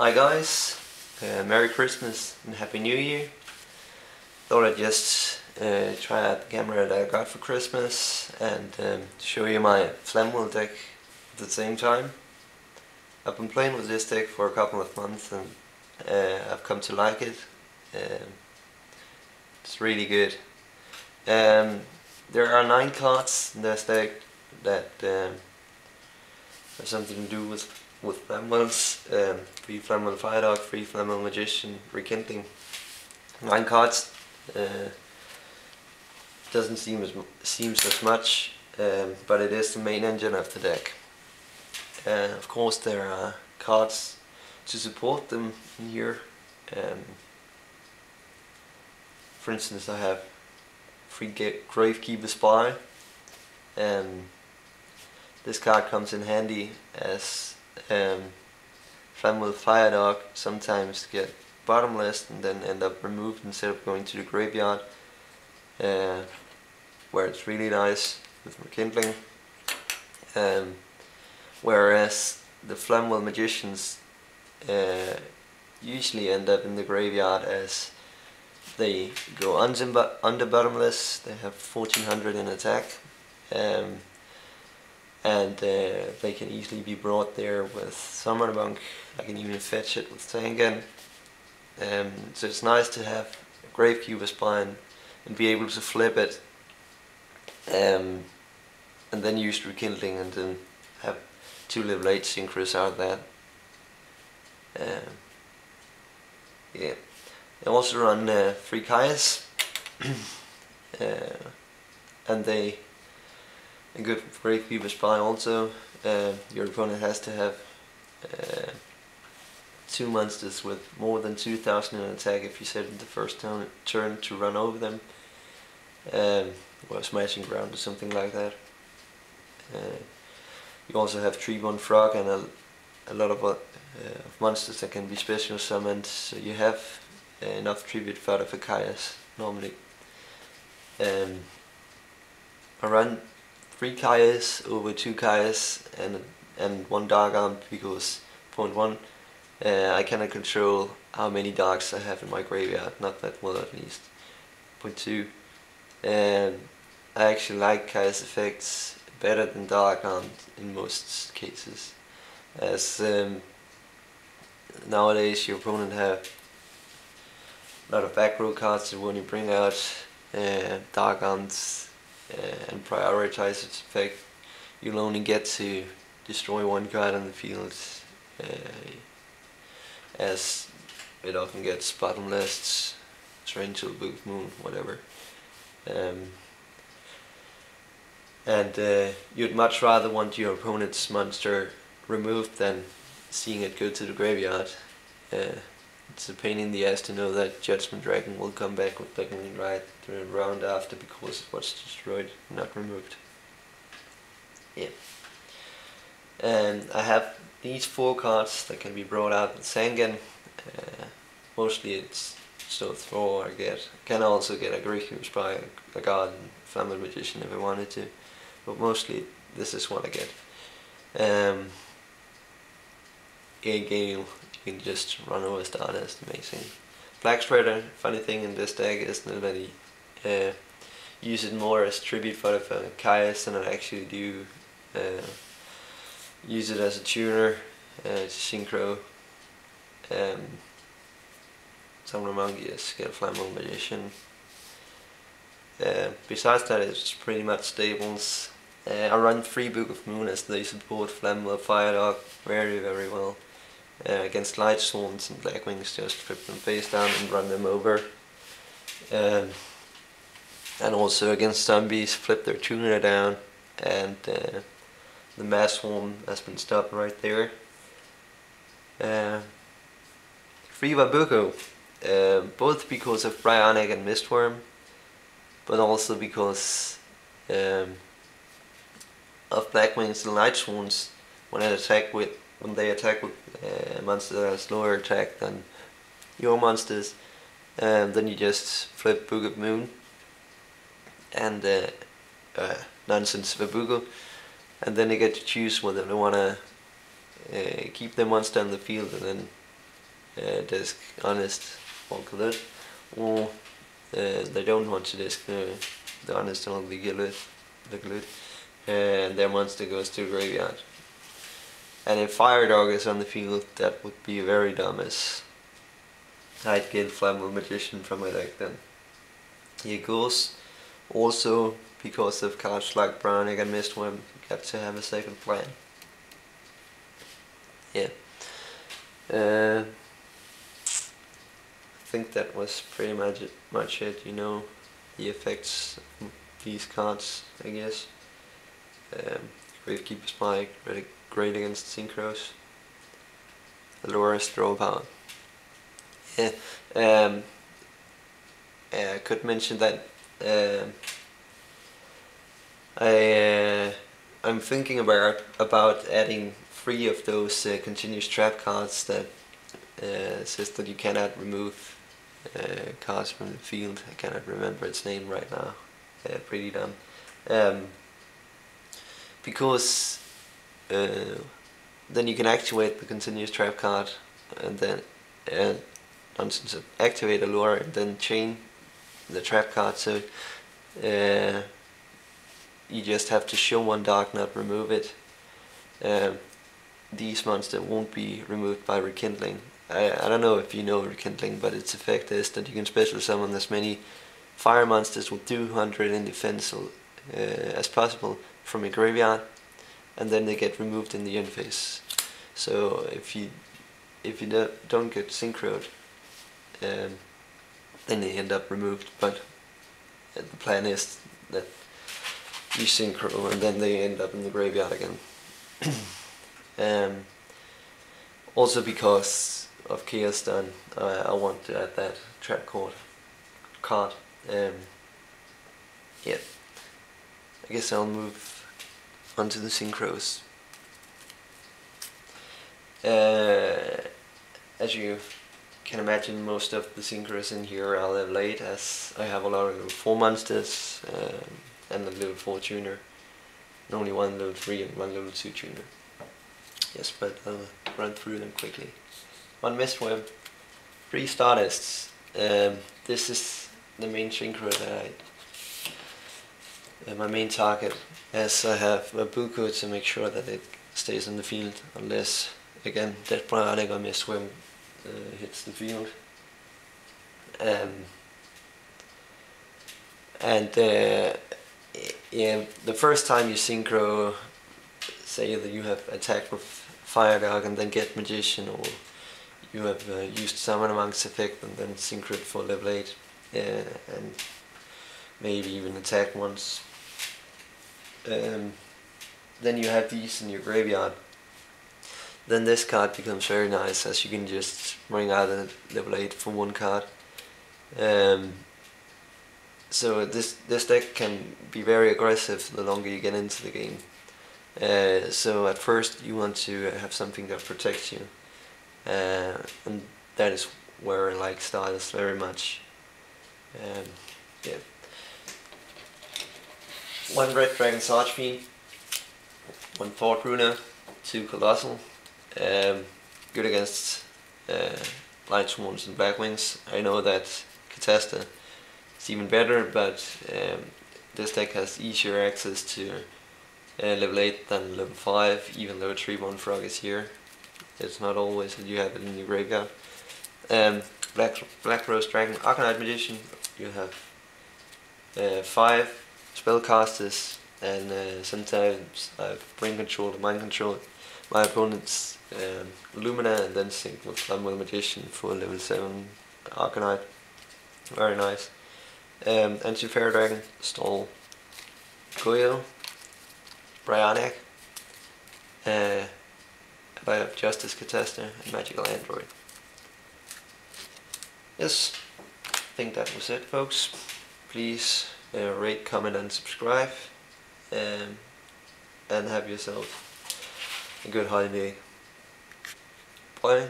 Hi guys, Merry Christmas and Happy New Year. Thought I'd just try out the camera that I got for Christmas and show you my Flamvell deck at the same time. I've been playing with this deck for a couple of months and I've come to like it. It's really good. There are 9 cards in this deck that have something to do with Flamvells. 3 Flamvell Fire Dog, 3 Flamvell Magician, Rekindling. 9 cards. Doesn't seems as much, but it is the main engine of the deck. Of course, there are cards to support them in here. For instance, I have 3 Gravekeeper Spy. This card comes in handy as Flamvell Fire Dog sometimes get bottomless and then end up removed instead of going to the graveyard, where it's really nice with Rekindling. Whereas the Flamvell Magicians usually end up in the graveyard as they go under bottomless. They have 1400 in attack, and they can easily be brought there with Summon Monk. I can even fetch it with Tangan. So it's nice to have a Gravekeeper Spine and be able to flip it, and then use Rekindling and then have 2 level 8 synchros out of that. Yeah. I also run 3 Kaias, and they are good for Gravekeeper Spy also. Your opponent has to have 2 monsters with more than 2000 in attack if you set it the first turn to run over them, or Smashing Ground or something like that. You also have Treebone Frog and a lot of monsters that can be special summoned, so you have enough tribute fodder for Kaias normally. I run 3 Kaias over 2 Kaias and 1 Dark Arm because point 1, I cannot control how many darks I have in my graveyard, not that well at least. Point 2, I actually like Kai's effects better than Dark Arm in most cases, as nowadays your opponent have a lot of back row cards, so when you bring out Dark Arms and prioritize its effect, you'll only get to destroy 1 card on the field, as it often gets bottomless, Torrential, Book of Moon, whatever. You'd much rather want your opponent's monster removed than seeing it go to the graveyard. It's a pain in the ass to know that Judgment Dragon will come back with Blackmagic right the round after because it was destroyed, not removed. Yeah. I have these 4 cards that can be brought out with Sangan. Mostly it's Snow Thrower I get. Can also get a Gravekeeper Spy, a Guard, and Flamvell Magician if I wanted to, but mostly this is what I get. Gale, you can just run over Stardust, amazing. Black Shredder, funny thing in this deck is that he use it more as tribute for Kaias than I actually do use it as a tuner, synchro. Summon Monk, yes, get a Flamvell Magician. Besides that, it's pretty much stables. I run 3 Book of Moon as they support Flamvell Fire Dog very well. Against Light Swords and Blackwings, just flip them face down and run them over. And also against zombies, flip their tuner down, and the Mass Swarm has been stopped right there. 3 Wabuko, both because of Bryonic and Mistworm, but also because of Blackwings and Light Swords. When they attack with monsters that have slower attack than your monsters, then you just flip Book of Moon and nonsense Wabuko, and then they get to choose whether they want to keep their monster on the field and then disc honest or good, or they don't want to disc the honest or the good, and their monster goes to the graveyard. And if Fire Dog is on the field, that would be very dumb, as I'd get Flamvell Magician from my deck then. Here goes. Also, because of cards like Brownic and Mistworm, you got to have a second plan. Yeah. I think that was pretty much it, you know, the effects of these cards, I guess. Gravekeeper Spike, really great against synchros. Allura's draw power. Yeah. I could mention that I'm thinking about adding 3 of those continuous trap cards that says that you cannot remove cards from the field. I cannot remember its name right now. Pretty dumb. Because then you can activate the continuous trap card, and then activate Allure and then chain the trap card, so you just have to show 1 dark, not remove it. These monsters won't be removed by Rekindling. I don't know if you know Rekindling, but its effect is that you can special summon as many fire monsters with 200 in defense as possible from your graveyard, and then they get removed in the end phase. So if you don't get synchroed, then they end up removed, but the plan is that you synchro and then they end up in the graveyard again. Also because of Chaos Done, I want to add that trap card. Yeah, I guess I'll move on to the synchros. As you can imagine, most of the synchros in here are level 8, as I have a lot of level 4 monsters and a level 4 tuner, and only 1 level 3 and 1 level 2 tuner. Yes, but I'll run through them quickly. 1 Mistworm, 3 Stardists. This is the main synchro that my main target, as I have a Buku to make sure that it stays in the field, unless again that Brownic or Mistworm hits the field. Yeah, the first time you synchro, say that you have attacked with Fire Dog and then get Magician, or you have used Summon Monk's effect and then synchroed for level 8, and maybe even attack once. Then you have these in your graveyard. Then this card becomes very nice, as you can just bring out a level 8 for 1 card. So this deck can be very aggressive the longer you get into the game. So at first you want to have something that protects you, and that is where I like Stardust very much. Yeah. 1 Red Dragon Archfiend, 1 Thought Runer, 2 Colossal. Good against Light Swarms and Blackwings. I know that Catasta is even better, but this deck has easier access to level 8 than level 5, even though 3-1 Frog is here. It's not always that you have it in your graveyard. Black Rose Dragon Arcanite Magician. You have 5 spellcasters, and sometimes I bring control to mind control my opponent's Lumina, and then sync with Flamvell Magician for level 7 Arcanite. Very nice. Anti-Fairy Dragon, Stall, Goyo, Brownic, I have Justice Catasta and Magical Android. Yes, I think that was it, folks. Please rate, comment and subscribe, and have yourself a good holiday. Bye.